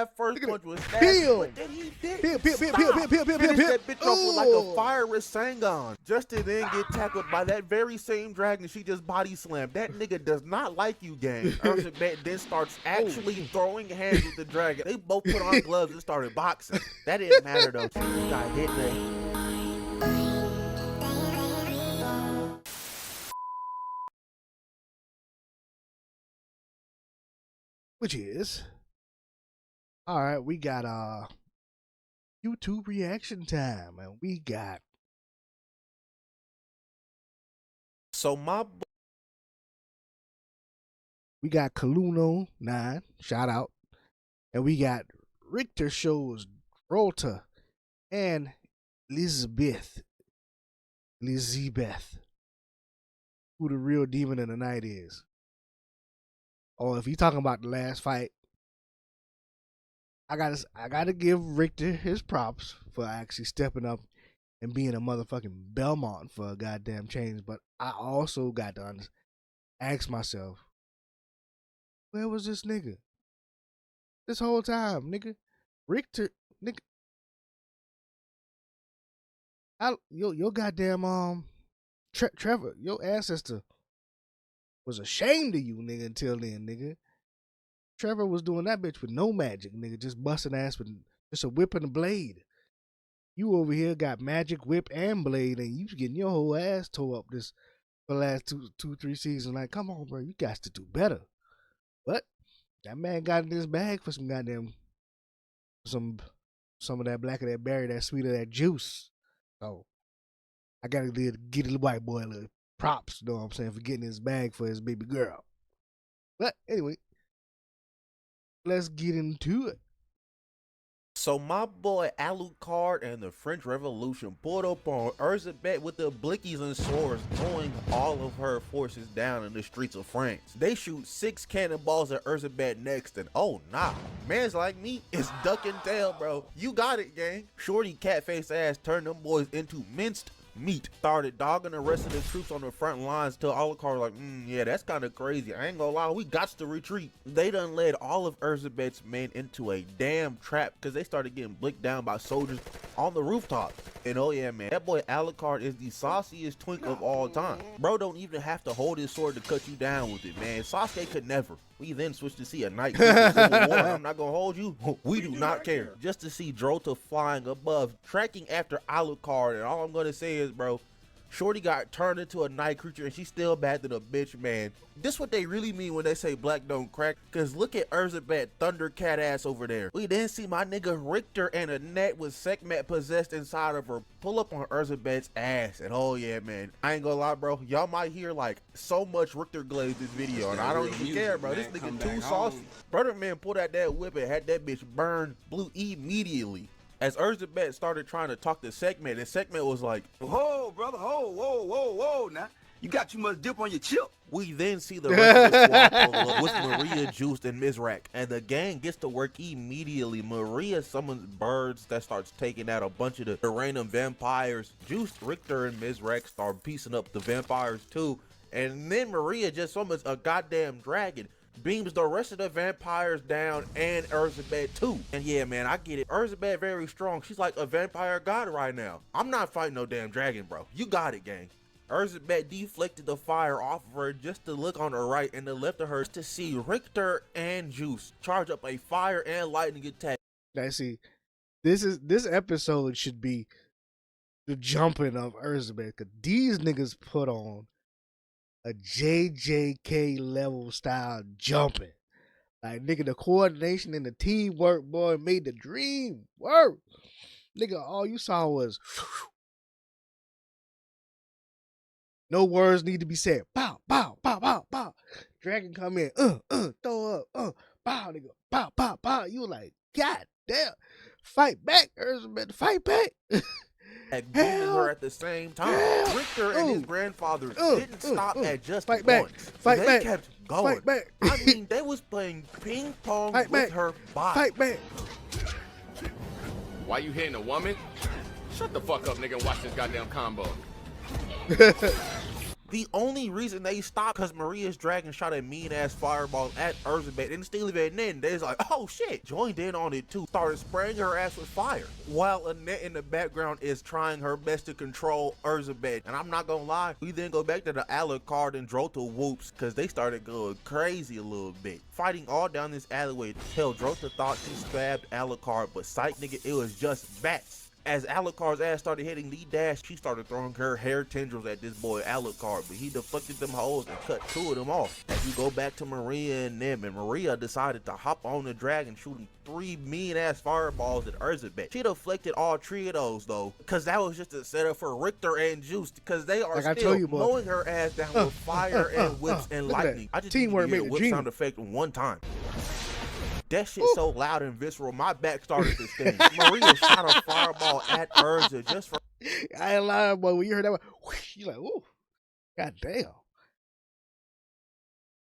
That first punch was nasty, Peel. but then he did Peel. Finish that bitch off with like a fire Rasengan, just to then get tackled by that very same dragon she just body slammed. That nigga does not like you, gang. ERZSEBET then starts actually throwing hands with the dragon. They both put on gloves and started boxing. That didn't matter though. She got hit there. Which is, all right, we got YouTube reaction time, and we got we got Kaluno9, shout out, and we got Richter shows DROLTA and ERZSEBET, who the real demon of the night is. Or if you talking about the last fight, I gotta give Richter his props for actually stepping up and being a motherfucking Belmont for a goddamn change. But I also got to ask myself, where was this nigga this whole time, nigga? Richter, nigga, your goddamn Trevor, your ancestor was ashamed of you, nigga, until then, nigga. Trevor was doing that bitch with no magic, nigga, just busting ass with just a whip and a blade. You over here got magic, whip, and blade, and you getting your whole ass tore up this for the last two, 3 seasons. Like, come on, bro, you got to do better. But that man got in his bag for some goddamn some of that black of that berry, that sweet of that juice. So I gotta get a white boy a little props, you know what I'm saying, for getting his bag for his baby girl. But anyway, let's get into it. So my boy Alucard and the French Revolution pulled up on ERZSEBET with the blickies and swords, throwing all of her forces down in the streets of France. They shoot 6 cannonballs at ERZSEBET next, and oh nah, mans like me is duck and tail, bro. You got it, gang. Shorty cat-face ass turned them boys into minced meat, started dogging the rest of the troops on the front lines till Alucard was like, yeah, that's kind of crazy. I ain't gonna lie, we got to retreat. They done led all of ERZSEBET's men into a damn trap because they started getting blicked down by soldiers on the rooftop. And oh yeah, man, that boy Alucard is the sauciest twink of all time. Bro don't even have to hold his sword to cut you down with it, man. Sasuke could never. We then switched to see a knight Civil War. I'm not gonna hold you. We do not care. Just to see DROLTA flying above, tracking after Alucard, and all I'm gonna say is, bro, Shorty got turned into a night creature and she's still bad than a bitch, man. This what they really mean when they say black don't crack. Cause look at ERZSEBET Thundercat ass over there. We then see my nigga Richter and Annette with Sekhmet possessed inside of her pull up on ERZSEBET's ass. And oh yeah, man, I ain't gonna lie, bro. Y'all might hear like so much Richter glaze this video, and I don't even care, bro. This nigga too saucy. Brother man pulled out that whip and had that bitch burn blue immediately. As ERZSEBET started trying to talk to Sekhmet, and Sekhmet was like, "Whoa, brother, whoa, now. You got too much dip on your chip." We then see the rest of the squad pull up with Maria, Juiced, and Mizrak, and the gang gets to work immediately. Maria summons birds that starts taking out a bunch of the random vampires. Juiced, Richter, and Mizrak start piecing up the vampires too, and then Maria just summons a goddamn dragon. Beams the rest of the vampires down and ERZSEBET too. And yeah, man, I get it. ERZSEBET very strong. She's like a vampire god right now. I'm not fighting no damn dragon, bro. You got it, gang. ERZSEBET deflected the fire off of her just to look on the right and the left of her to see Richter and Juice charge up a fire and lightning attack. Now see, this episode should be the jumping of ERZSEBET, because these niggas put on a JJK level style jumping. Like, nigga, the coordination and the teamwork, boy, made the dream work. Nigga, all you saw was no words need to be said. Bow, bow, bow, bow, bow. Dragon come in, throw up, bow, nigga, bow, bow, bow. You like, god damn, fight back, ERZSEBET, fight back. Booming her at the same time. Richter and his grandfather didn't stop at just fight once. Back. Fight they back. Kept going. Fight back. I mean, they was playing ping pong fight with back. her body. Fight back. Why you hitting a woman? Shut the fuck up, nigga, and watch this goddamn combo. The only reason they stopped because Maria's dragon shot a mean-ass fireball at ERZSEBET, and still even then, they was like, oh shit, joined in on it too, started spraying her ass with fire. While Annette in the background is trying her best to control ERZSEBET, and I'm not gonna lie, we then go back to the Alucard and DROLTA whoops, because they started going crazy a little bit. Fighting all down this alleyway. Hell, DROLTA thought she stabbed Alucard, but psych nigga, it was just bats. As Alucard's ass started hitting the dash, she started throwing her hair tendrils at this boy Alucard, but he deflected them hoes and cut 2 of them off. As we go back to Maria and them, and Maria decided to hop on the dragon, shooting 3 mean-ass fireballs at ERZSEBET. She deflected all 3 of those though, because that was just a setup for Richter and Juice, because they are like still mowing her ass down with fire and whips and Look at lightning. that. I just Teamwork need to hear made a the whip dream. sound effect one time. That shit so loud and visceral, my back started to sting. Maria shot a fireball at Urza just for I ain't lying, boy. When you heard that one, whoosh, you like, ooh, god damn.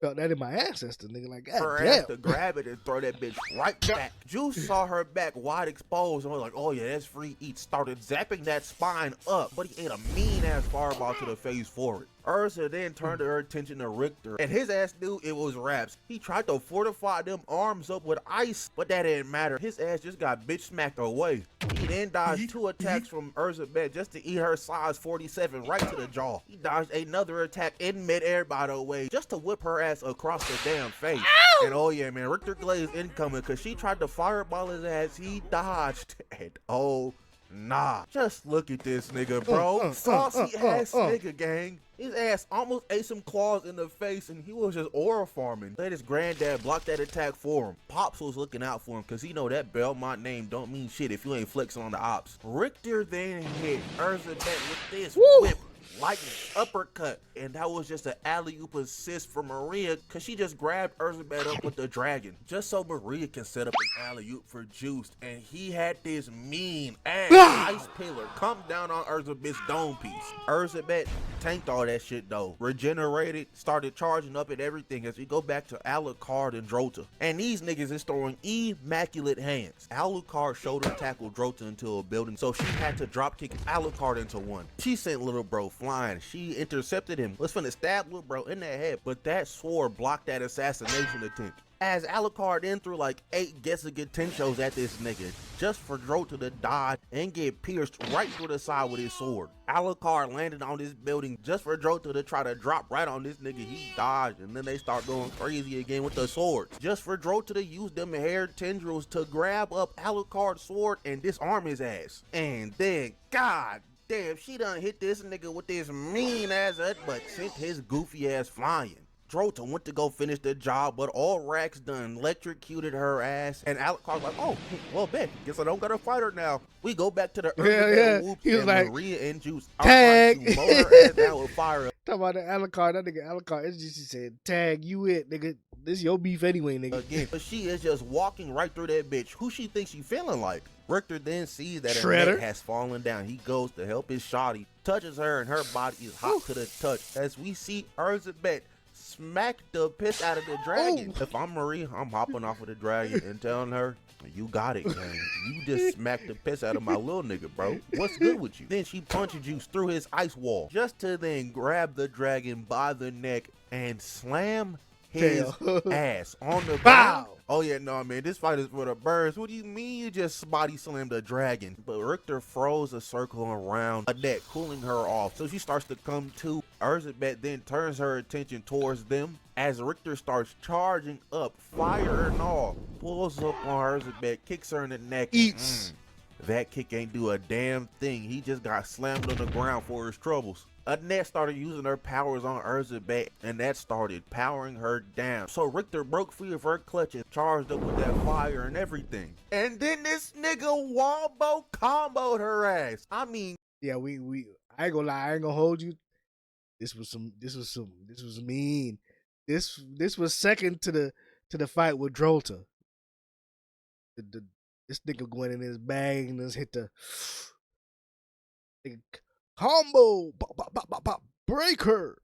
Felt that in my ancestor, nigga. Like, god her damn. ass to grab it and throw that bitch right back. Juice saw her back wide exposed and was like, oh yeah, that's free eat. Started zapping that spine up, but he ate a mean ass fireball to the face for it. Urza then turned her attention to Richter, and his ass knew it was raps. He tried to fortify them arms up with ice, but that didn't matter. His ass just got bitch smacked away. He then dodged 2 attacks from ERZSEBET just to eat her size 47 right to the jaw. He dodged another attack in midair, by the way, just to whip her ass across the damn face. Ow! And oh yeah, man, Richter Glaze incoming because she tried to fireball his ass. He dodged, and oh nah. Just look at this nigga, bro. Saucy ass nigga, gang. His ass almost ate some claws in the face, and he was just aura farming. Let his granddad block that attack for him. Pops was looking out for him, because he know that Belmont name don't mean shit if you ain't flexing on the ops. Richter then hit ERZSEBET with this whip, lightning uppercut, and that was just an alley-oop assist for Maria, because she just grabbed ERZSEBET up with the dragon, just so Maria can set up an alley-oop for Juice, and he had this mean ass ice pillar come down on ERZSEBET's dome piece. ERZSEBET tanked all that shit though, regenerated, started charging up and everything as we go back to Alucard and DROLTA. And these niggas is throwing immaculate hands. Alucard shoulder tackled DROLTA into a building, so she had to drop kick Alucard into one. She sent little bro flying. She intercepted him. Was finna stab little bro in the head, but that sword blocked that assassination attempt. As Alucard then threw like 8 Getsugatenshos at this nigga, just for DROLTA to dodge and get pierced right through the side with his sword. Alucard landed on this building just for DROLTA to try to drop right on this nigga. He dodged, and then they start going crazy again with the swords. Just for DROLTA to use them hair tendrils to grab up Alucard's sword and disarm his ass. And then, god damn, she done hit this nigga with this mean ass headbutt, sent his goofy ass flying. DROLTA went to go finish the job, but all racks done electrocuted her ass, and Alucard's like, oh, well, bet, guess I don't gotta fight her now. We go back to the whoops, He was and like, Maria and Juice tag. are trying to mow her ass down with fire. Talk about the Alucard, that nigga Alucard, it's just, he said, tag, you it, nigga. This your beef anyway, nigga. Again, but she is just walking right through that bitch. Who she thinks she feeling like? Richter then sees that her Shredder neck has fallen down. He goes to help his shawty, touches her, and her body is hot to the touch. As we see ERZSEBET smack the piss out of the dragon. If I'm Marie, I'm hopping off of the dragon and telling her, you got it, gang. You just smacked the piss out of my little nigga, bro. What's good with you? Then she punches Juice through his ice wall, just to then grab the dragon by the neck and slam his ass on the ground. Oh yeah, no man, this fight is for the birds. What do you mean you just body slammed a dragon? But Richter froze a circle around Annette, cooling her off. So she starts to come to. ERZSEBET then turns her attention towards them as Richter starts charging up, fire and all. Pulls up on ERZSEBET, kicks her in the neck. Eats. That kick ain't do a damn thing. He just got slammed on the ground for his troubles. Annette started using her powers on ERZSEBET, and that started powering her down. So Richter broke free of her clutches, charged up with that fire and everything. And then this nigga wombo comboed her ass. I mean, yeah, I ain't gonna lie, I ain't gonna hold you. This was mean. This was second to the fight with DROLTA. This nigga going in his bag and just hit the combo, bop, bop, bop, bop, bop, breaker.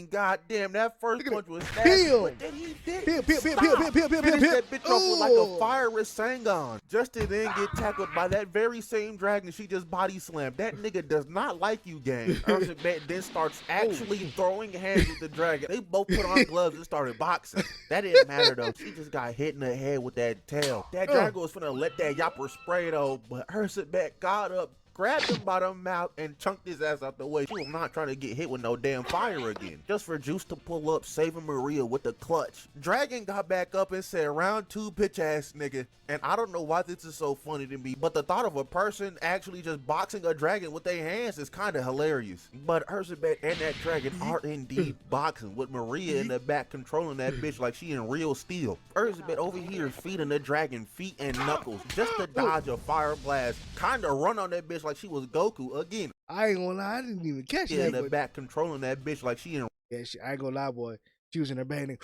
God damn, that first Look at punch was it. nasty, Peel. but then he did Peel, peel, peel, stop. peel, peel, peel, peel, Finish peel. that bitch off with like a Ooh. fire Rasengan, just to then get tackled by that very same dragon she just body slammed. That nigga does not like you, gang. ERZSEBET then starts actually throwing hands with the dragon. They both put on gloves and started boxing. That didn't matter though. She just got hit in the head with that tail. That dragon was finna let that yapper spray though, but ERZSEBET got up, grabbed him by the mouth, and chunked his ass out the way. She was not trying to get hit with no damn fire again. Just for Juice to pull up, saving Maria with the clutch. Dragon got back up and said, "Round two, bitch ass nigga." And I don't know why this is so funny to me, but the thought of a person actually just boxing a dragon with their hands is kind of hilarious. But ERZSEBET and that dragon are indeed boxing, with Maria in the back controlling that bitch like she in real steel. ERZSEBET over here feeding the dragon feet and knuckles just to dodge a fire blast. Kinda run on that bitch like she was Goku again. I ain't gonna lie, I didn't even catch that. In the back controlling that bitch like she in. Yeah, I ain't gonna lie, boy. She was in her bag.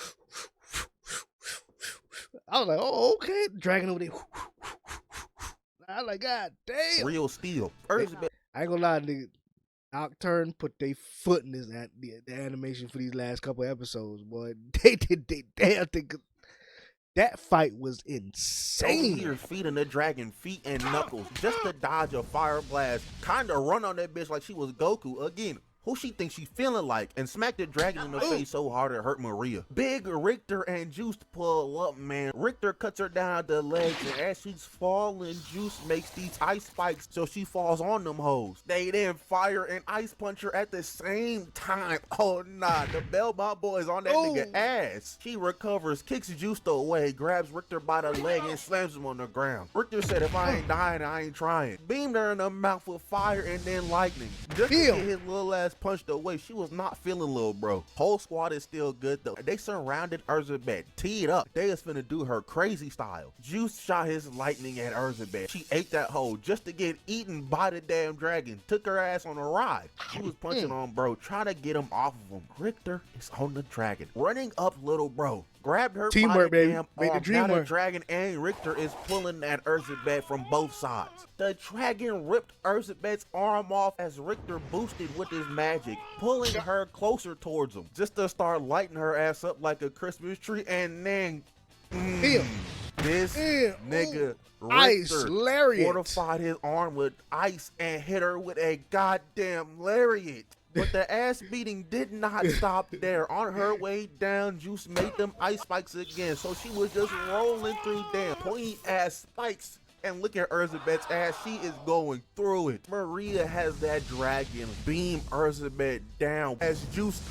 I was like, oh, okay. Dragging over there. I was like, God damn. Real steel. ERZSEBET. I ain't gonna lie, nigga. Nocturne put their foot in this the animation for these last couple episodes, boy. They did they damn thing. That fight was insane. Over here feeding the dragon feet and knuckles just to dodge a fire blast. Kinda run on that bitch like she was Goku again. Who she thinks she feeling like, and smacked the dragon in the face so hard it hurt Maria. Big Richter and Juice pull up, man. Richter cuts her down at the legs, and as she's falling, Juice makes these ice spikes so she falls on them hoes. They then fire and ice punch her at the same time. Oh nah, the Bellbot boy is on that nigga ass. She recovers, kicks Juice away, grabs Richter by the leg and slams him on the ground. Richter said, "If I ain't dying, I ain't trying." Beamed her in the mouth with fire and then lightning. Just to get his little ass punched away. She was not feeling little bro. Whole squad is still good though. They surrounded ERZSEBET, teed up. They is finna do her crazy style. Juice shot his lightning at ERZSEBET. She ate that hole just to get eaten by the damn dragon. Took her ass on a ride. She was punching on bro, trying to get him off of him. Richter is on the dragon, running up little bro. Grabbed her teamwork, by the baby. damn Make the arm. dream Now the work. dragon and Richter is pulling at ERZSEBET from both sides. The dragon ripped ERZSEBET's arm off as Richter boosted with his magic, pulling her closer towards him, just to start lighting her ass up like a Christmas tree. And then, this nigga Richter fortified his arm with ice and hit her with a goddamn lariat. But the ass beating did not stop there. On her way down, Juice made them ice spikes again. So she was just rolling through damn pointy ass spikes. And look at ERZSEBET's ass. She is going through it. Maria has that dragon beam ERZSEBET down as Juice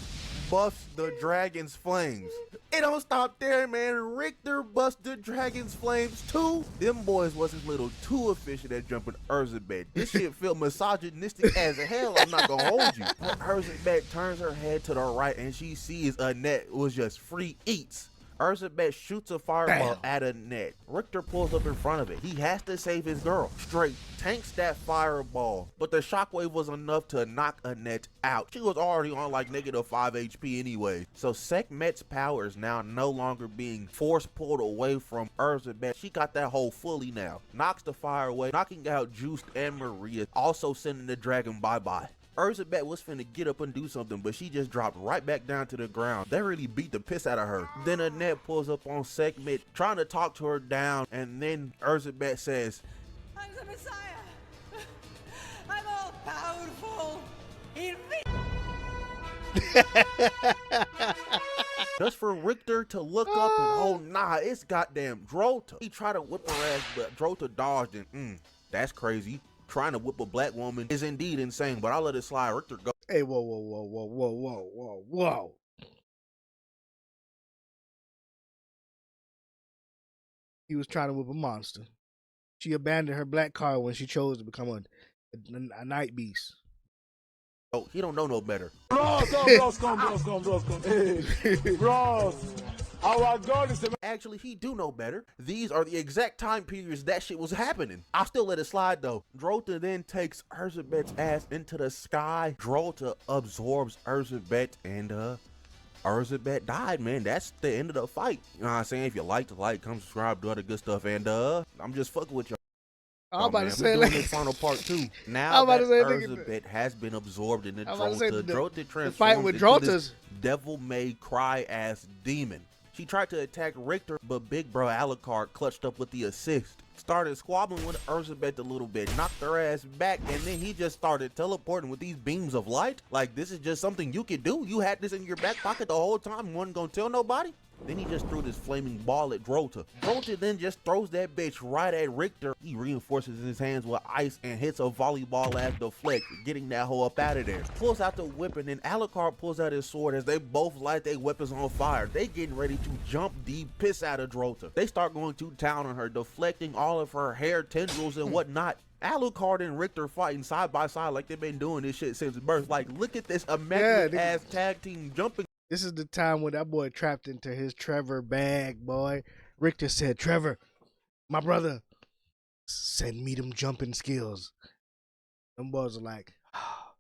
buffs the dragon's flames. It don't stop there, man. Richter busts the dragon's flames too. Them boys wasn't a little too efficient at jumping ERZSEBET. This shit feel misogynistic as hell. I'm not gonna hold you. But ERZSEBET turns her head to the right and she sees Annette was just free eats. ERZSEBET shoots a fireball at Annette. Richter pulls up in front of it. He has to save his girl. Straight tanks that fireball, but the shockwave was enough to knock Annette out. She was already on like -5 HP anyway. So Sekhmet's power is now no longer being force pulled away from ERZSEBET. She got that hole fully now. Knocks the fire away, knocking out Juice and Maria, also sending the dragon bye-bye. ERZSEBET was finna get up and do something, but she just dropped right back down to the ground. They really beat the piss out of her. Then Annette pulls up on Sekhmet, trying to talk to her down, and then ERZSEBET says, "I'm the Messiah. I'm all powerful. Just for Richter to look up and oh nah, it's goddamn DROLTA. He tried to whip her ass, but DROLTA dodged and that's crazy. Trying to whip a black woman is indeed insane, but I'll let it slide. Richter go. Hey, whoa. He was trying to whip a monster. She abandoned her black car when she chose to become a night beast. Oh, he don't know no better. Bros, come. Hey, bros, our God is the... Actually, he do know better. These are the exact time periods that shit was happening. I'll still let it slide though. DROLTA then takes ERZSEBET's ass into the sky. DROLTA absorbs ERZSEBET and ERZSEBET died, man. That's the end of the fight. You know what I'm saying? If you like, comment, subscribe, do all the good stuff, and I'm just fucking with y'all. I'm about to man, say we doing like this final part too. I'm Now about that to say, nigga, ERZSEBET has been absorbed in the I'm about to say DROLTA, DROLTA the transforms fight with into DROLTA's. this devil-may cry ass demon. She tried to attack Richter, but big bro Alucard clutched up with the assist. Started squabbling with ERZSEBET a little bit, knocked her ass back, and then he just started teleporting with these beams of light. Like, this is just something you could do? You had this in your back pocket the whole time and wasn't gonna tell nobody? Then he just threw this flaming ball at DROLTA. DROLTA then just throws that bitch right at Richter. He reinforces his hands with ice and hits a volleyball ass deflect, getting that hoe up out of there. Pulls out the whip, and then Alucard pulls out his sword as they both light their weapons on fire. They getting ready to jump the piss out of DROLTA. They start going to town on her, deflecting all of her hair tendrils and whatnot. Alucard and Richter fighting side by side like they've been doing this shit since birth. Like, look at this immaculate ass tag team jumping. This is the time when that boy trapped into his Trevor bag, boy. Richter said, Trevor, my brother, send me them jumping skills. Them boys are like, oh,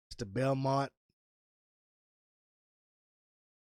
it's the Belmont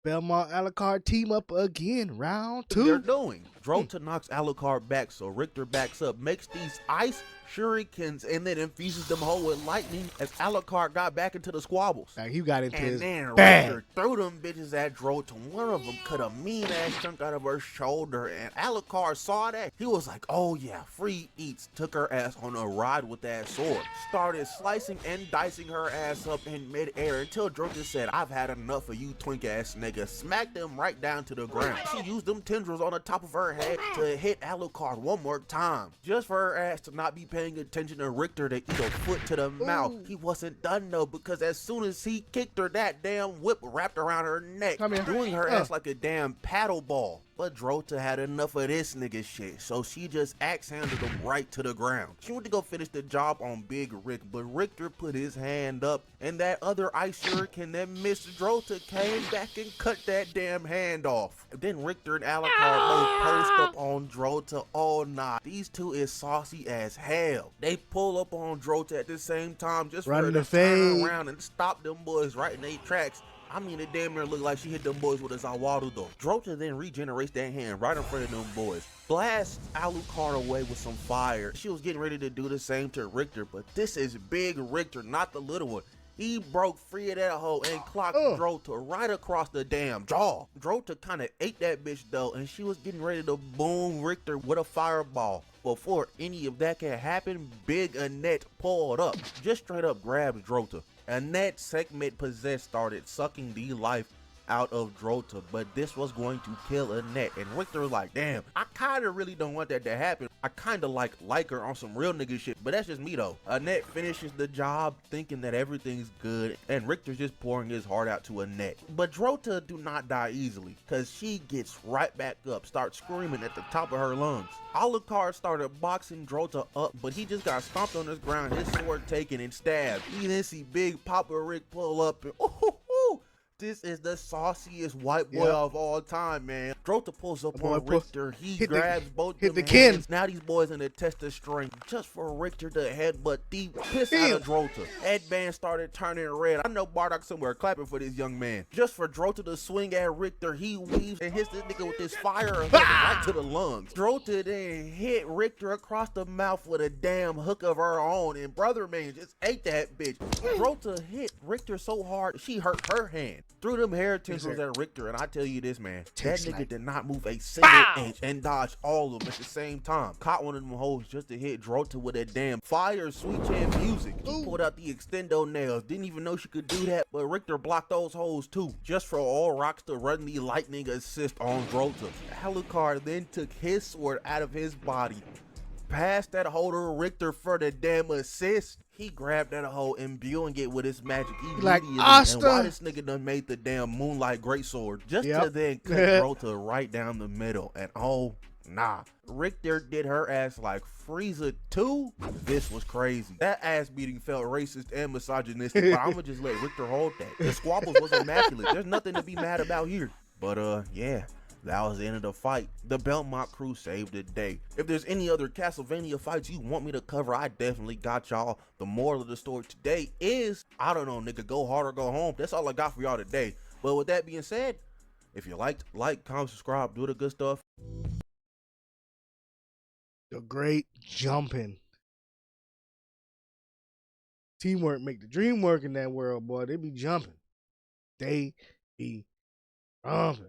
Alucard team up again, round 2. They're doing. DROLTA knocks Alucard back, so Richter backs up, makes these ice shurikens, and then infuses them whole with lightning as Alucard got back into the squabbles. Like, he got into And his then bag. Richter threw them bitches at DROLTA. One of them cut a mean ass chunk out of her shoulder, and Alucard saw that. He was like, oh yeah, free eats. Took her ass on a ride with that sword. Started slicing and dicing her ass up in midair until DROLTA said, I've had enough of you twink ass nigga. Smacked him right down to the ground. She used them tendrils on the top of her head to hit Alucard one more time, just for her ass to not be paying attention to Richter to eat a foot to the mouth. He wasn't done though, because as soon as he kicked her, that damn whip wrapped around her neck, doing her ass like a damn paddle ball. But DROLTA had enough of this nigga shit, so she just axe-handed him right to the ground. She went to go finish the job on Big Rick, but Richter put his hand up, and that other ice shuriken that missed DROLTA came back and cut that damn hand off. Then Richter and Alucard both post up on DROLTA. Oh nah, these two is saucy as hell. They pull up on DROLTA at the same time just for her to turn around and stop them boys right in their tracks. I mean, it damn near looked like she hit them boys with a Zawaru though. DROLTA then regenerates that hand right in front of them boys. Blasts Alucard away with some fire. She was getting ready to do the same to Richter, but this is Big Richter, not the little one. He broke free of that hoe and clocked DROLTA right across the damn jaw. DROLTA kind of ate that bitch though, and she was getting ready to boom Richter with a fireball. Before any of that can happen, Big Annette pulled up, just straight up grabs DROLTA. Annette, segment possessed, started sucking the life out of DROLTA, but this was going to kill Annette. And Richter was like, damn, I kind of really don't want that to happen. I kind of like her on some real nigga shit, but that's just me though. Annette finishes the job thinking that everything's good, and Richter's just pouring his heart out to Annette. But DROLTA do not die easily, cause she gets right back up, starts screaming at the top of her lungs. Alucard started boxing DROLTA up, but he just got stomped on his ground, his sword taken and stabbed. He then see Big Papa Rick pull up and this is the sauciest white boy of all time, man. DROLTA pulls up on Richter. He grabs both them hands. Now these boys in the test of strength just for Richter to headbutt the piss out of DROLTA. Headband started turning red. I know Bardock somewhere clapping for this young man. Just for DROLTA to swing at Richter, he weaves and hits this nigga with this fire hook right to the lungs. DROLTA then hit Richter across the mouth with a damn hook of her own, and brother man just ate that bitch. DROLTA hit Richter so hard she hurt her hand. Threw them hair tendrils at Richter, and I tell you this, man, that nigga did not move a single inch and dodged all of them at the same time. Caught one of them hoes just to hit DROLTA with that damn fire sweet chin music. He pulled out the extendo nails, didn't even know she could do that, but Richter blocked those hoes too, just for all rocks to run the lightning assist on DROLTA. Alucard then took his sword out of his body, passed that hoe to Richter for the damn assist. He grabbed that hoe, imbuing it with his magic immediately, like, and why this nigga done made the damn Moonlight Greatsword just to then cut DROLTA right down the middle, and oh nah, Richter did her ass like Frieza too. This was crazy. That ass beating felt racist and misogynistic, but I'ma just let Richter hold that. The squabbles was immaculate. There's nothing to be mad about here. But yeah, that was the end of the fight. The Belmont crew saved the day. If there's any other Castlevania fights you want me to cover, I definitely got y'all. The moral of the story today is, I don't know, nigga, go hard or go home. That's all I got for y'all today. But with that being said, if you liked, like, comment, subscribe, do the good stuff. The great jumping. Teamwork make the dream work in that world, boy. They be jumping. They be jumping.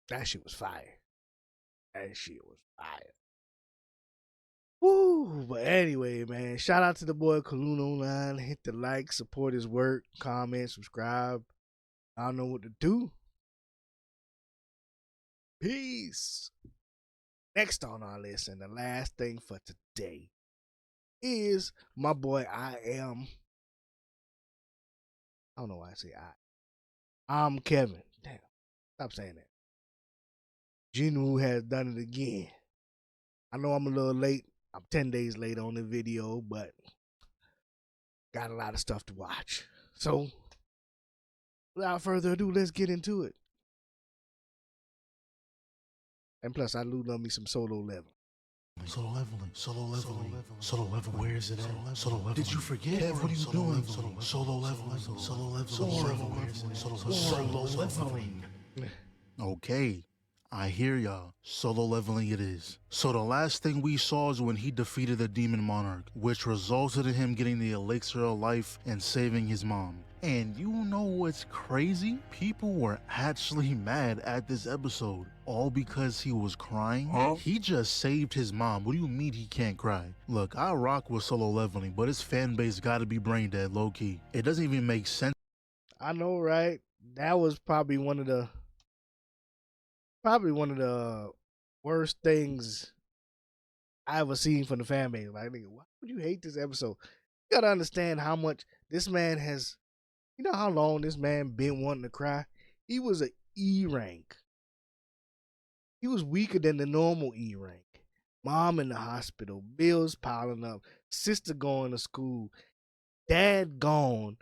That shit was fire. That shit was fire. Woo! But anyway, man, shout out to the boy Kaloon Online. Hit the like, support his work, comment, subscribe. I don't know what to do. Peace. Next on our list, and the last thing for today, is my boy I don't know why I say I'm Kevin. Damn. Stop saying that. Genu has done it again. I know I'm a little late. I'm 10 days late on the video, but got a lot of stuff to watch. So, without further ado, let's get into it. And plus, I do love me some solo level. Solo leveling, solo leveling, solo leveling. Where is it at? Solo leveling. Did you forget? Kev, what are you doing? Solo leveling, solo leveling, solo leveling. Okay, I hear y'all. Solo leveling it is. So the last thing we saw is when he defeated the demon monarch, which resulted in him getting the elixir of life and saving his mom. And you know what's crazy? People were actually mad at this episode, all because he was crying. Huh? He just saved his mom. What do you mean he can't cry? Look, I rock with solo leveling, but his fan base gotta be brain dead, low key. It doesn't even make sense. I know, right? That was probably one of the worst things I ever seen from the fan base. Like, nigga, why would you hate this episode? You gotta understand how much this man has. You know how long this man been wanting to cry? He was an E rank. He was weaker than the normal E rank. Mom in the hospital, bills piling up, sister going to school, dad gone,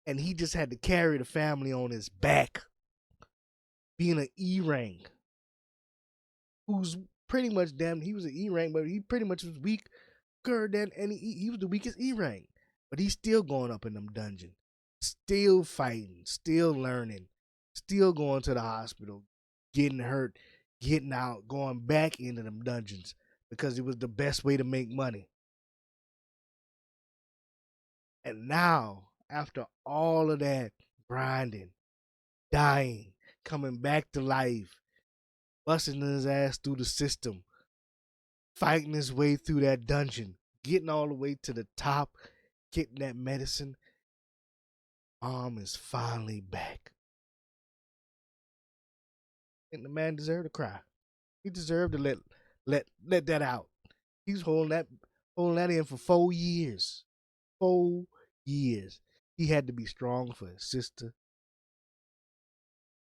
and he just had to carry the family on his back. Being an E rank. Who's pretty much he was an E rank, but he pretty much was weaker than he was the weakest E rank. But he's still going up in them dungeons. Still fighting, still learning, still going to the hospital, getting hurt, getting out, going back into them dungeons because it was the best way to make money. And now, after all of that grinding, dying, coming back to life, busting his ass through the system, fighting his way through that dungeon, getting all the way to the top, getting that medicine, Mom is finally back. And the man deserved to cry. He deserved to let that out. He's holding that in for 4 years. 4 years. He had to be strong for his sister,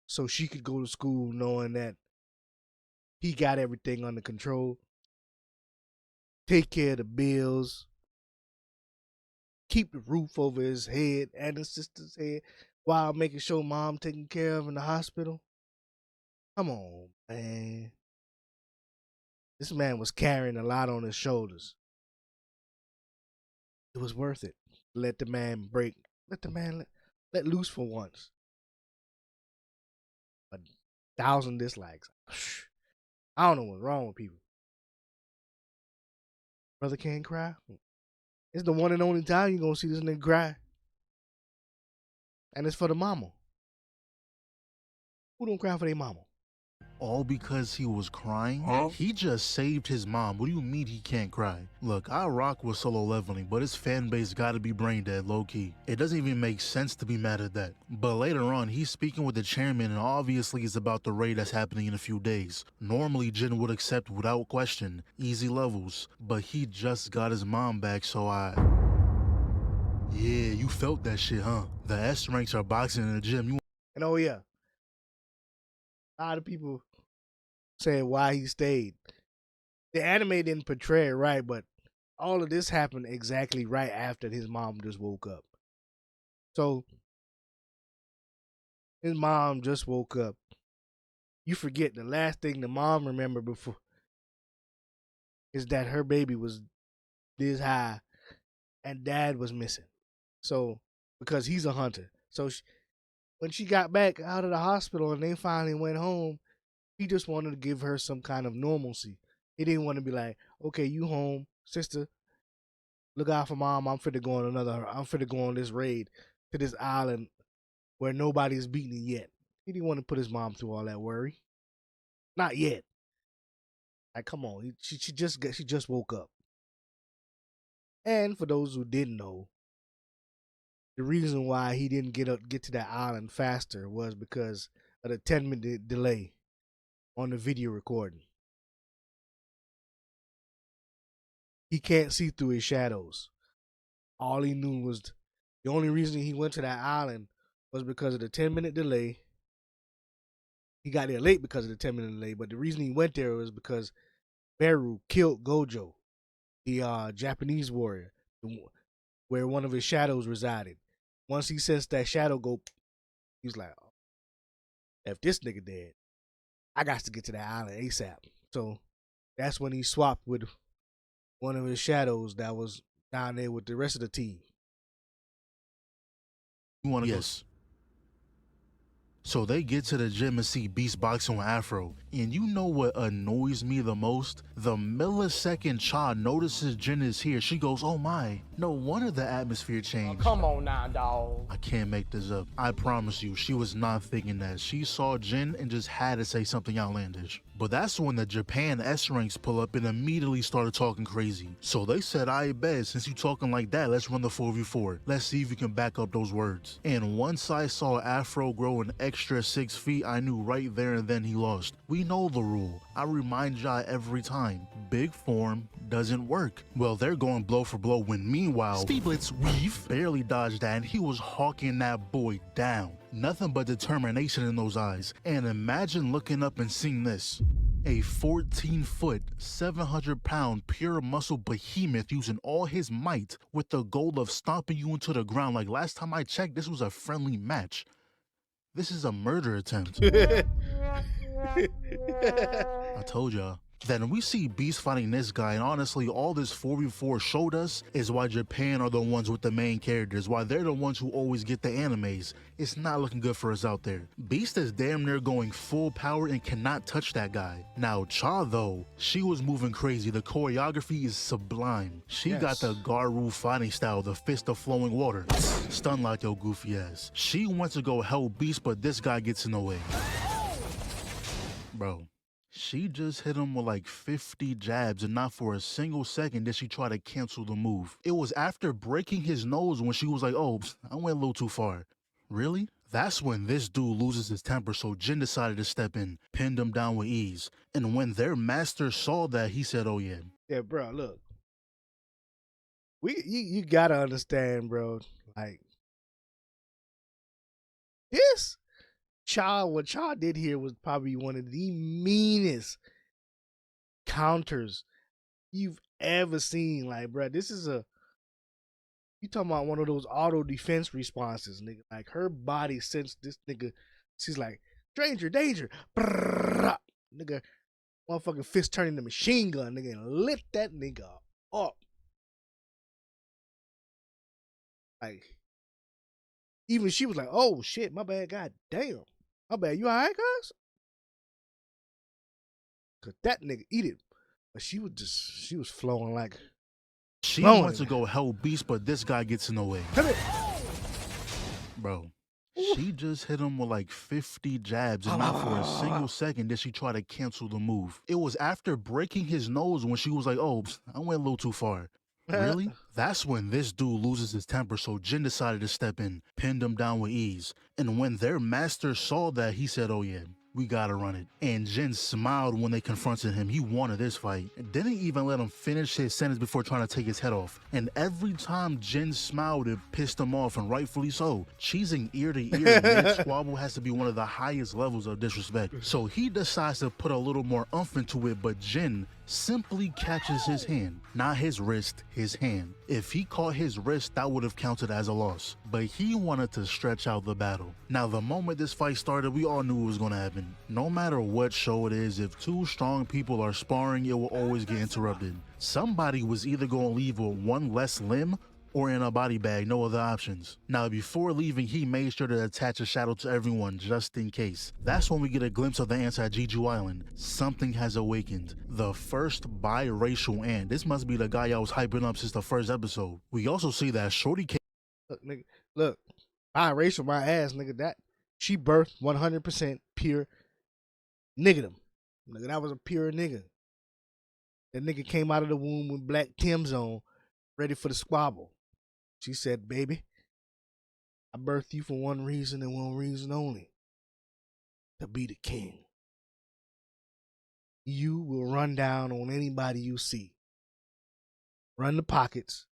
so she could go to school knowing that he got everything under control. Take care of the bills. Keep the roof over his head and his sister's head while making sure mom taken care of in the hospital. Come on, man. This man was carrying a lot on his shoulders. It was worth it. Let the man break. Let the man let loose for once. 1,000 dislikes. I don't know what's wrong with people. Brother can't cry. It's the one and only time you're going to see this nigga cry. And it's for the mama. Who don't cry for their mama? All because he was crying? Huh? He just saved his mom. What do you mean he can't cry? Look, I rock with solo leveling, but his fan base gotta be brain dead, low key. It doesn't even make sense to be mad at that. But later on, he's speaking with the chairman and obviously it's about the raid that's happening in a few days. Normally, Jin would accept without question, easy levels, but he just got his mom back, so yeah, you felt that shit, huh? The S ranks are boxing in the gym. And oh yeah, a lot of people saying why he stayed. The anime didn't portray it right, but all of this happened exactly right after his mom just woke up. So his mom just woke up. You forget the last thing the mom remembered before is that her baby was this high and dad was missing. So because he's a hunter. So when she got back out of the hospital and they finally went home, He just wanted to give her some kind of normalcy. He didn't want to be like, okay, you home, sister. Look out for mom. I'm finna go on this raid to this island where nobody's beaten it yet. He didn't want to put his mom through all that worry. Not yet. Like, come on. She just woke up. And for those who didn't know, the reason why he didn't get to that island faster was because of the 10-minute delay on the video recording. He can't see through his shadows. All he knew was the only reason he went to that island was because of the 10-minute delay. He got there late because of the 10-minute delay, but the reason he went there was because Beru killed Gojo, the Japanese warrior, where one of his shadows resided. Once he sensed that shadow go, he was like, oh, if this nigga dead, I got to get to that island ASAP. So that's when he swapped with one of his shadows that was down there with the rest of the team. You want to yes. So they get to the gym and see Beast boxing with Afro. And you know what annoys me the most? The millisecond Cha notices Jin is here, she goes, oh my. No wonder the atmosphere changed. Oh, come on now, dawg. I can't make this up. I promise you, she was not thinking that. She saw Jin and just had to say something outlandish. But that's when the Japan S ranks pull up and immediately started talking crazy. So they said, I bet, since you talking like that, let's run the 4v4. Let's see if you can back up those words. And once I saw Afro grow an extra 6 feet, I knew right there and then he lost. We know the rule. I remind y'all every time. Big form doesn't work. Well, they're going blow for blow when meanwhile, Speed Blitz Weave barely dodged that and he was hawking that boy down. Nothing but determination in those eyes. And imagine looking up and seeing this. A 14-foot, 700-pound pure muscle behemoth using all his might with the goal of stomping you into the ground. Like last time I checked, this was a friendly match. This is a murder attempt. I told y'all. Then we see Beast fighting this guy, and honestly, all this 4v4 showed us is why Japan are the ones with the main characters, why they're the ones who always get the animes. It's not looking good for us out there. Beast is damn near going full power and cannot touch that guy. Now, Cha, though, she was moving crazy. The choreography is sublime. She got the Garu fighting style, the fist of flowing water. Stun like your goofy ass. She wants to go help Beast, but this guy gets in the way. Bro. She just hit him with like 50 jabs and not for a single second did she try to cancel the move. It was after breaking his nose when she was like, oh, I went a little too far. Really? That's when this dude loses his temper, so Jin decided to step in, pinned him down with ease. And when their master saw that, he said, oh yeah. Yeah, bro, look. You gotta understand, bro, like, this what Cha did here was probably one of the meanest counters you've ever seen. Like, bro, this is you talking about one of those auto defense responses, nigga. Like, her body sensed this nigga. She's like, danger, danger. Brrr, nigga, motherfucking fist turning the machine gun, nigga, and lit that nigga up. Like, even she was like, oh shit, my bad, god damn. My bad, you alright, guys? Cause that nigga eat it. But she was flowing like. She wants to go help Beast, but this guy gets in the way. Come here. Bro, she just hit him with like 50 jabs and not for a single second did she try to cancel the move. It was after breaking his nose when she was like, oh, I went a little too far. Really? That's when this dude loses his temper, so Jin decided to step in, pinned him down with ease. And when their master saw that, he said, oh yeah, we gotta run it. And Jin smiled when they confronted him. He wanted this fight. Didn't even let him finish his sentence before trying to take his head off. And every time Jin smiled, it pissed him off, and rightfully so. Cheesing ear to ear mid-squabble has to be one of the highest levels of disrespect. So he decides to put a little more oomph into it, but Jin simply catches his hand. Not his wrist, his hand. If he caught his wrist, that would have counted as a loss. But he wanted to stretch out the battle. Now, the moment this fight started, we all knew it was going to happen. No matter what show it is, if two strong people are sparring, it will always get interrupted. Somebody was either going to leave with one less limb or in a body bag, no other options. Now, before leaving, he made sure to attach a shadow to everyone, just in case. That's when we get a glimpse of the ants at Jeju Island. Something has awakened. The first biracial ant. This must be the guy I was hyping up since the first episode. We also see that Shorty came. Look, nigga, look, biracial my ass, nigga. That she birthed 100% pure niggerdom. Nigga, that was a pure nigga. That nigga came out of the womb with black Tim's on, ready for the squabble. She said, baby, I birthed you for one reason and one reason only. To be the king. You will run down on anybody you see. Run the pockets.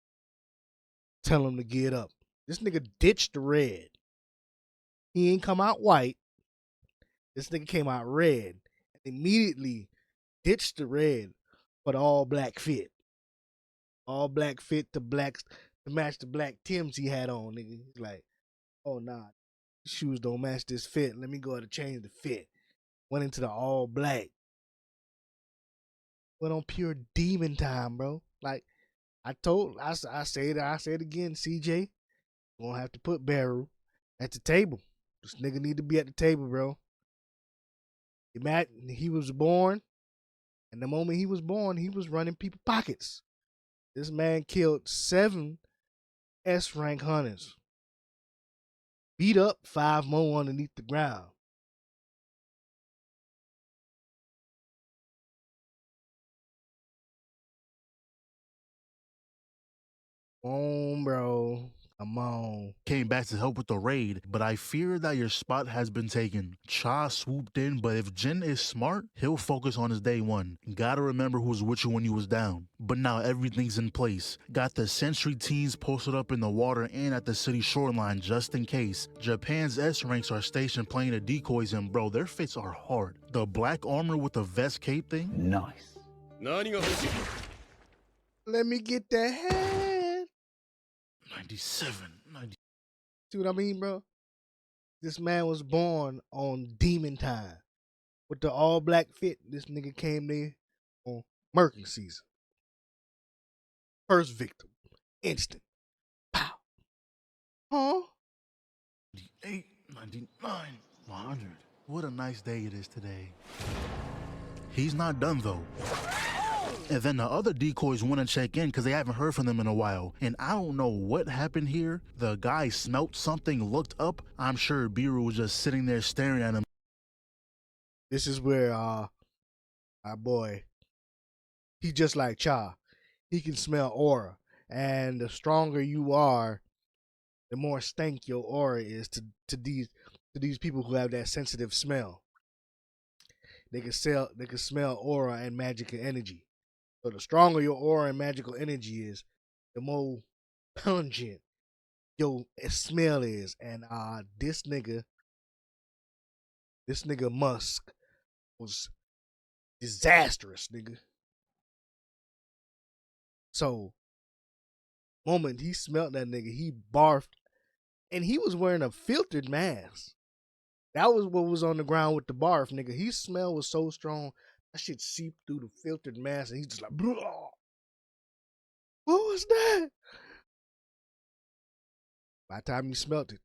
Tell them to get up. This nigga ditched the red. He ain't come out white. This nigga came out red. Immediately ditched the red for the all black fit. All black fit to match the black Tims he had on, nigga. He's like, oh nah, shoes don't match this fit. Let me go ahead and change the fit. Went into the all black. Went on pure demon time, bro. Like I say it again, CJ. You gonna have to put Beru at the table. This nigga need to be at the table, bro. He was born, and the moment he was born, he was running people's pockets. This man killed 7 S-rank hunters. Beat up 5 more underneath the ground. Come on, bro. Come on. Came back to help with the raid, but I fear that your spot has been taken. Cha swooped in, but if Jin is smart, he'll focus on his day one. Gotta remember who was with you when you was down. But now everything's in place. Got the sentry teams posted up in the water and at the city shoreline just in case. Japan's S-ranks are stationed playing the decoys, and bro, their fits are hard. The black armor with the vest cape thing? Nice. Let me get that head. 97, 90. See what I mean, bro? This man was born on demon time. With the all black fit, this nigga came there on murking season. First victim. Instant. Pow. Huh? 98, 99, 100. What a nice day it is today. He's not done though. And then the other decoys want to check in because they haven't heard from them in a while. And I don't know what happened here. The guy smelt something, looked up. I'm sure Biru was just sitting there staring at him. This is where our boy, he just like Cha. He can smell aura. And the stronger you are, the more stank your aura is to these people who have that sensitive smell. They can smell aura and magical energy. So the stronger your aura and magical energy is, the more pungent your smell is. And this nigga Musk was disastrous, nigga. So, moment he smelled that nigga, he barfed, and he was wearing a filtered mask. That was what was on the ground with the barf, nigga. His smell was so strong. That shit seeped through the filtered mask, and he's just like, bro, what was that? By the time he smelt it,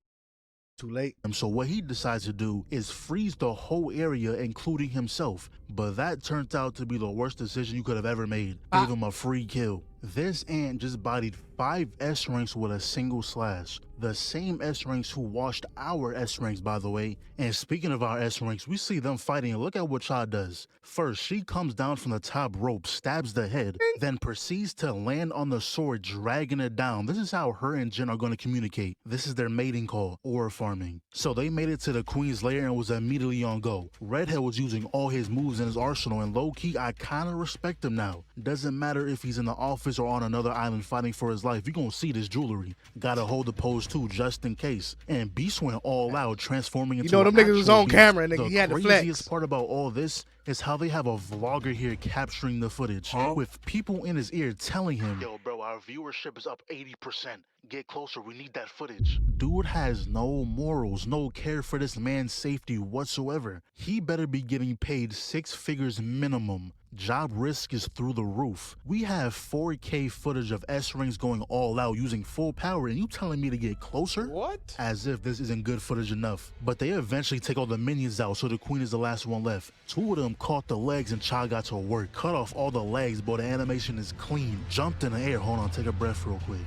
too late. So what he decides to do is freeze the whole area, including himself. But that turned out to be the worst decision you could have ever made. Gave him a free kill. This ant just bodied 5 S-ranks with a single slash. The same S-ranks who washed our S-ranks, by the way. And speaking of our S-ranks, we see them fighting. Look at what Cha does. First, she comes down from the top rope, stabs the head, then proceeds to land on the sword, dragging it down. This is how her and Jin are going to communicate. This is their mating call, aura farming. So they made it to the queen's lair and was immediately on go. Redhead was using all his moves in his arsenal, and low-key, I kind of respect him now. Doesn't matter if he's in the office or on another island fighting for his life, you gonna see this jewelry. Gotta hold the pose too, just in case. And Beast went all out, transforming into them niggas was on camera, nigga. He had to flex. The craziest part about all this is how they have a vlogger here capturing the footage with people in his ear telling him, yo bro, our viewership is up 80%. Get closer, we need that footage. Dude has no morals, no care for this man's safety whatsoever. He better be getting paid 6 figures minimum. Job risk is through the roof. We have 4K footage of S-Rings going all out using full power, and you telling me to get closer? What? As if this isn't good footage enough. But they eventually take all the minions out, so the queen is the last one left. 2 of them caught the legs and Cha got to work. Cut off all the legs, but the animation is clean. Jumped in the air. Hold on, take a breath real quick.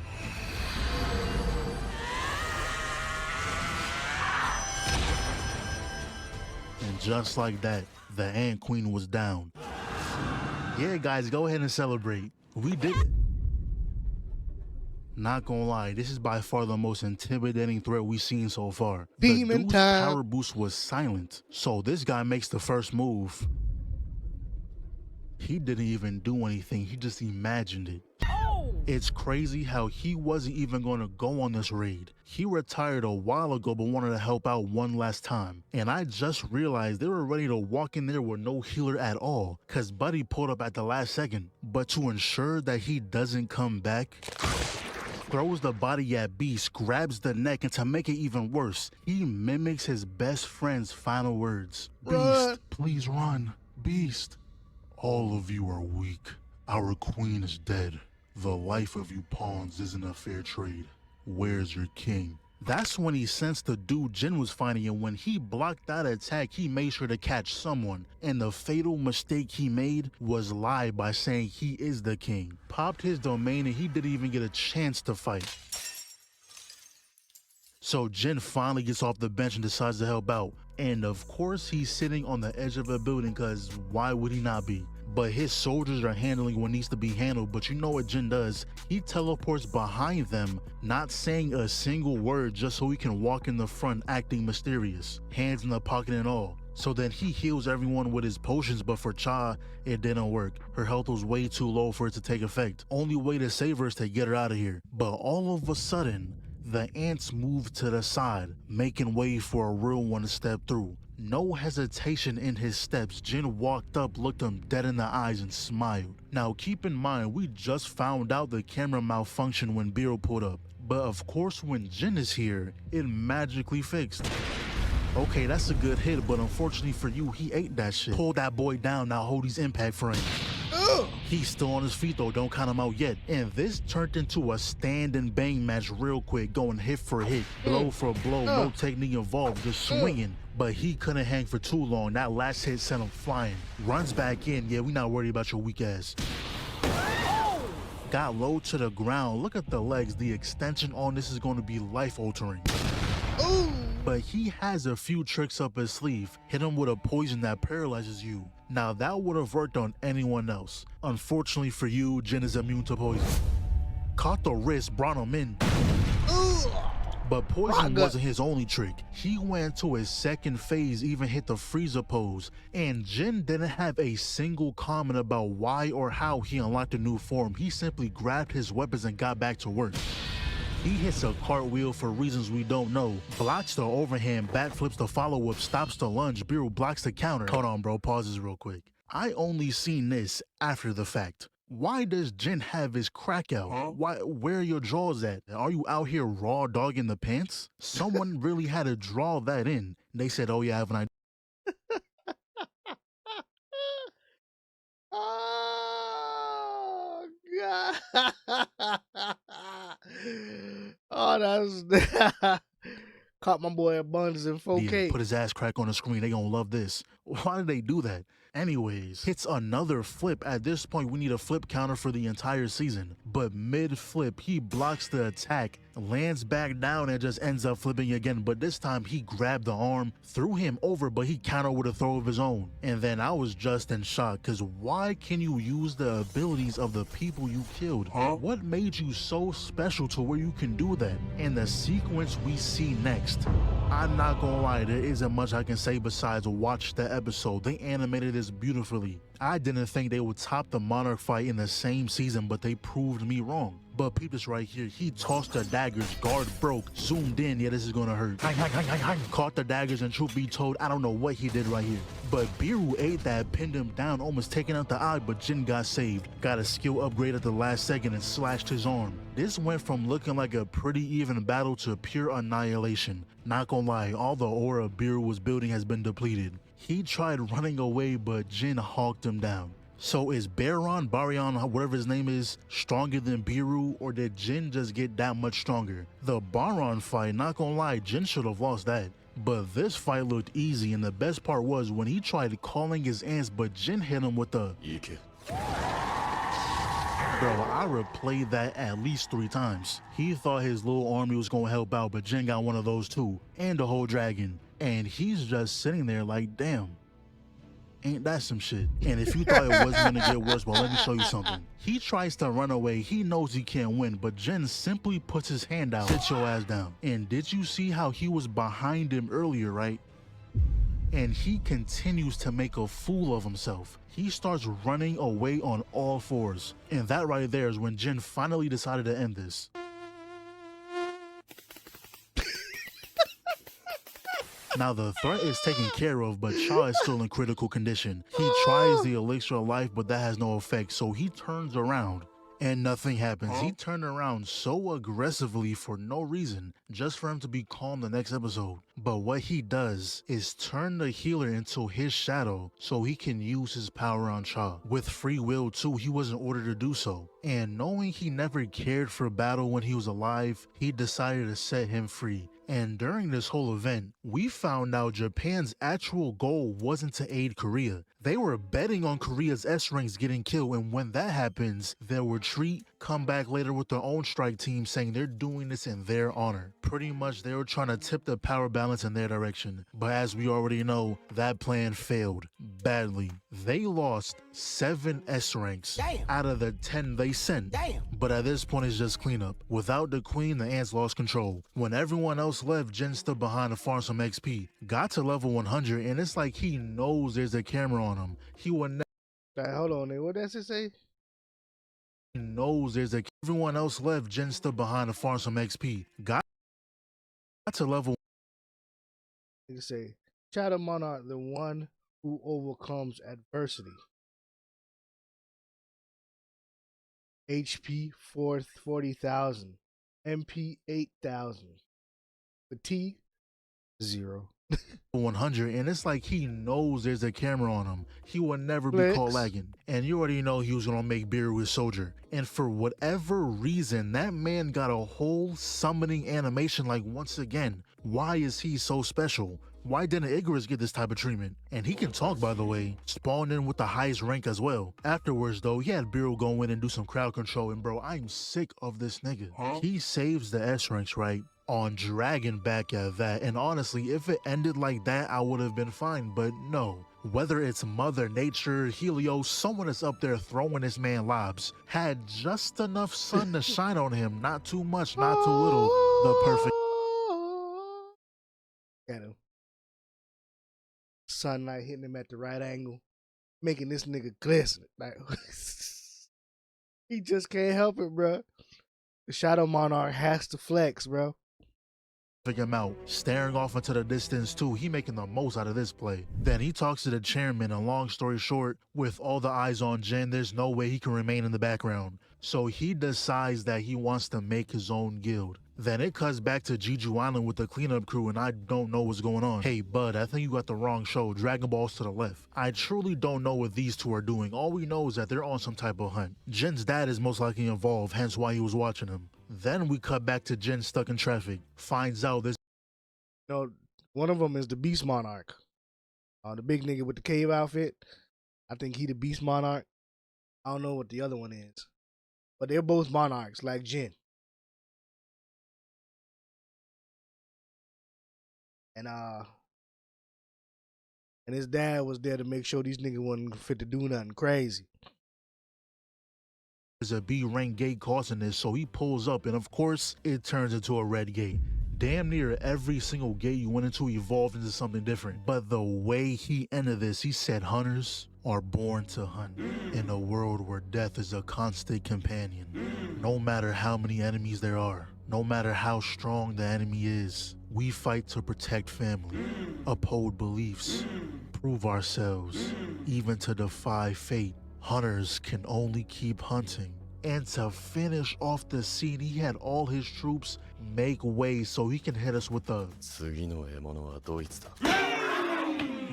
And just like that, the Ant Queen was down. Yeah, guys, go ahead and celebrate. We did it. Not gonna lie, this is by far the most intimidating threat we've seen so far. Demon the dude's time. power boost was silent, so this guy makes the first move. He didn't even do anything, he just imagined it. It's crazy how he wasn't even going to go on this raid. He retired a while ago but wanted to help out one last time. And I just realized they were ready to walk in there with no healer at all, cause Buddy pulled up at the last second. But to ensure that he doesn't come back, throws the body at Beast, grabs the neck, and to make it even worse, he mimics his best friend's final words. Beast, please run. Beast. All of you are weak. Our queen is dead. The life of you pawns isn't a fair trade. Where's your king? That's when he sensed the dude Jin was fighting, and when he blocked that attack, he made sure to catch someone. And the fatal mistake he made was lie by saying he is the king. Popped his domain and he didn't even get a chance to fight. So Jin finally gets off the bench and decides to help out. And of course he's sitting on the edge of a building, cause why would he not be? But his soldiers are handling what needs to be handled. But you know what Jin does? He teleports behind them, not saying a single word, just so he can walk in the front acting mysterious, hands in the pocket and all. So then he heals everyone with his potions, but for Cha, it didn't work. Her health was way too low for it to take effect. Only way to save her is to get her out of here. But all of a sudden, the ants moved to the side, making way for a real one to step through. No hesitation in his steps, Jin walked up, looked him dead in the eyes, and smiled. Now keep in mind, we just found out the camera malfunctioned when Biro pulled up. But of course when Jin is here, it magically fixed. Okay, that's a good hit, but unfortunately for you, he ate that shit. Pull that boy down, now hold his impact frame. He's still on his feet though, don't count him out yet. And this turned into a stand and bang match real quick, going hit for hit, blow for blow, no technique involved, just swinging. But he couldn't hang for too long. That last hit sent him flying. Runs back in, yeah, we not worried about your weak ass. Got low to the ground, look at the legs, the extension on this is going to be life altering. But he has a few tricks up his sleeve. Hit him with a poison that paralyzes you. Now that would have worked on anyone else. Unfortunately for you, Jin is immune to poison. Caught the wrist, brought him in. But poison wasn't his only trick. He went to his second phase, even hit the Frieza pose. And Jin didn't have a single comment about why or how he unlocked a new form. He simply grabbed his weapons and got back to work. He hits a cartwheel for reasons we don't know, blocks the overhand, backflips the follow-up, stops the lunge, Biro blocks the counter. Hold on bro, pause this real quick. I only seen this after the fact. Why does Jin have his crack out? Where are your draws at? Are you out here raw dogging the pants? Someone really had to draw that in. They said, oh yeah, I have an idea. Oh God. Oh, that's caught my boy Abundance in 4K. Put his ass crack on the screen. They gonna love this. Why did they do that? Anyways, hits another flip. At this point, we need a flip counter for the entire season. But mid-flip, he blocks the attack, lands back down, and just ends up flipping again. But this time, he grabbed the arm, threw him over, but he countered with a throw of his own. And then I was just in shock, because why can you use the abilities of the people you killed? What made you so special to where you can do that? And the sequence we see next, I'm not gonna lie, there isn't much I can say besides watch the episode. They animated this beautifully. I didn't think they would top the Monarch fight in the same season, but they proved me wrong. But peep this right here. He tossed the daggers, guard broke, zoomed in, yeah, this is gonna hurt. Caught the daggers, and truth be told, I don't know what he did right here. But Biru ate that, pinned him down, almost taking out the eye, but Jin got saved. Got a skill upgrade at the last second and slashed his arm. This went from looking like a pretty even battle to pure annihilation. Not gonna lie, all the aura Biru was building has been depleted. He tried running away, but Jin hawked him down. So is Baryon, whatever his name is, stronger than Biru, or did Jin just get that much stronger? The Baryon fight, not gonna lie, Jin should have lost that. But this fight looked easy, and the best part was when he tried calling his ants, but Jin hit him with the Yike. Bro, I replayed that at least 3 times. He thought his little army was gonna help out, but Jin got one of those too, and the whole dragon. And he's just sitting there like, damn. Ain't that some shit? And if you thought it wasn't gonna get worse, well, let me show you something. He tries to run away. He knows he can't win, but Jin simply puts his hand out. Sit your ass down. And did you see how he was behind him earlier, right? And he continues to make a fool of himself. He starts running away on all 4s. And that right there is when Jin finally decided to end this. Now the threat is taken care of, but Cha is still in critical condition. He tries the elixir of life, but that has no effect, so he turns around and nothing happens. He turned around so aggressively for no reason, just for him to be calm the next episode. But what he does is turn the healer into his shadow so he can use his power on Cha. With free will too, he wasn't ordered to do so. And knowing he never cared for battle when he was alive, he decided to set him free. And during this whole event, we found out Japan's actual goal wasn't to aid Korea. They were betting on Korea's S-ranks getting killed, and when that happens, they'll retreat, come back later with their own strike team saying they're doing this in their honor. Pretty much they were trying to tip the power balance in their direction. But as we already know, that plan failed badly. They lost 7 S-ranks out of the 10 they sent. But at this point it's just cleanup. Without the queen, the ants lost control. When everyone else left, Jin stood behind to farm some XP. Got to level 100, and it's like he knows there's a camera on him. He will never. Hold on, nigga. What does it say? He knows there's a. Everyone else left, Jin stood behind to farm some XP. Got to level. Nigga say, Shadow Monarch, the one who overcomes adversity. HP 40,000. MP 8,000. Fatigue 0. 100, and it's like he knows there's a camera on him. He will never be caught lagging. And you already know he was gonna make Biru his soldier. And for whatever reason, that man got a whole summoning animation. Like, once again, why is he so special? Why didn't Icarus get this type of treatment? And he can talk, by the way, spawned in with the highest rank as well. Afterwards though, he had Biru go in and do some crowd control, and bro, I'm sick of this nigga. He saves the S ranks, right? On Dragon back at that, and honestly, if it ended like that, I would have been fine, but no. Whether it's Mother Nature, Helios, someone is up there throwing this man lobs. Had just enough sun to shine on him, not too much, not too little, the perfect. Got him. Sunlight hitting him at the right angle, making this nigga glisten. Like, he just can't help it, bro. The Shadow Monarch has to flex, bro. Him out, staring off into the distance too. He making the most out of this play. Then he talks to the chairman, and long story short, with all the eyes on Jin, there's no way he can remain in the background. So he decides that he wants to make his own guild. Then it cuts back to Jeju Island with the cleanup crew, and I don't know what's going on. Hey bud, I think you got the wrong show. Dragon Ball's to the left. I truly don't know what these two are doing. All we know is that they're on some type of hunt. Jin's dad is most likely involved, hence why he was watching him. Then we cut back to Jin stuck in traffic. Finds out this. No, one of them is the Beast Monarch. The big nigga with the cave outfit. I think he the Beast Monarch. I don't know what the other one is. But they're both monarchs, like Jin. And his dad was there to make sure these niggas wasn't fit to do nothing crazy. There's a B rank gate causing this, so he pulls up, and of course, it turns into a red gate. Damn near every single gate you went into evolved into something different. But the way he ended this, he said hunters are born to hunt in a world where death is a constant companion. No matter how many enemies there are, no matter how strong the enemy is, we fight to protect family, uphold beliefs, prove ourselves, even to defy fate. Hunters can only keep hunting. And to finish off the scene, he had all his troops make way so he can hit us with a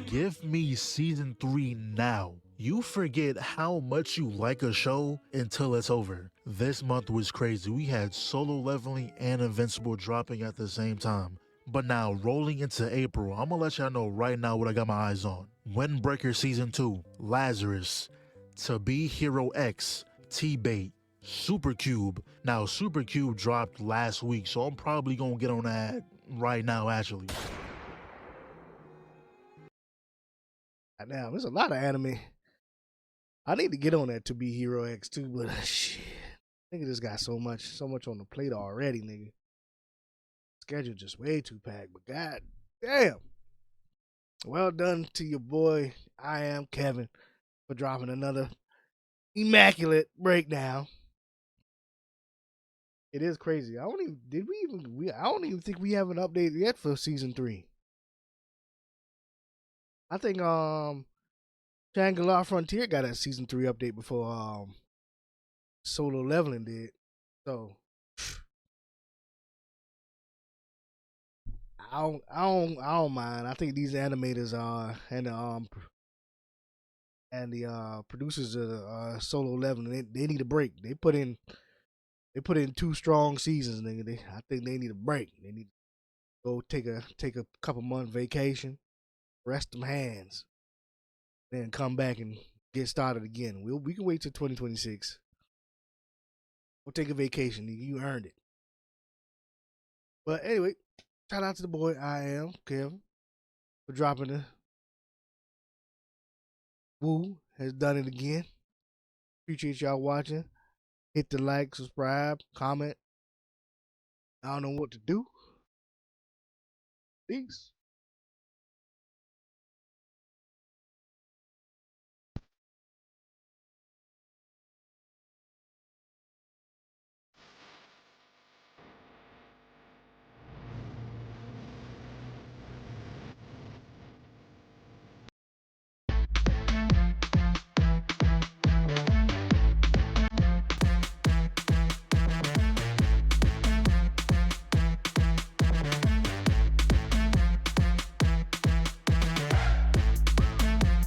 give me season 3 now. You forget how much you like a show until it's over. This month was crazy. We had Solo Leveling and Invincible dropping at the same time. But now, rolling into April, I'm gonna let y'all know right now what I got my eyes on. Windbreaker Season 2, Lazarus, To Be Hero X, T-Bait, Supercube. Now, Supercube dropped last week, so I'm probably gonna get on that right now, actually. Now, there's a lot of anime. I need to get on that To Be Hero X too, but shit. Nigga just got so much on the plate already, nigga. Schedule just way too packed, but god damn. Well done to your boy, I Am Kevin, for dropping another immaculate breakdown. It is crazy. I don't even think we have an update yet for season 3. I think Shangri-La Frontier got a season 3 update before Solo Leveling did. So I don't mind. I think these animators and the producers of Solo Leveling, they need a break. They put in 2 strong seasons, nigga. I think they need a break. They need to go take a couple month vacation, rest them hands, then come back and get started again. We can wait till 2026. Go take a vacation, nigga. You earned it. But anyway, shout out to the boy I Am Kevin for dropping the Woo has done it again. Appreciate y'all watching. Hit the like, subscribe, comment. I don't know what to do. Peace.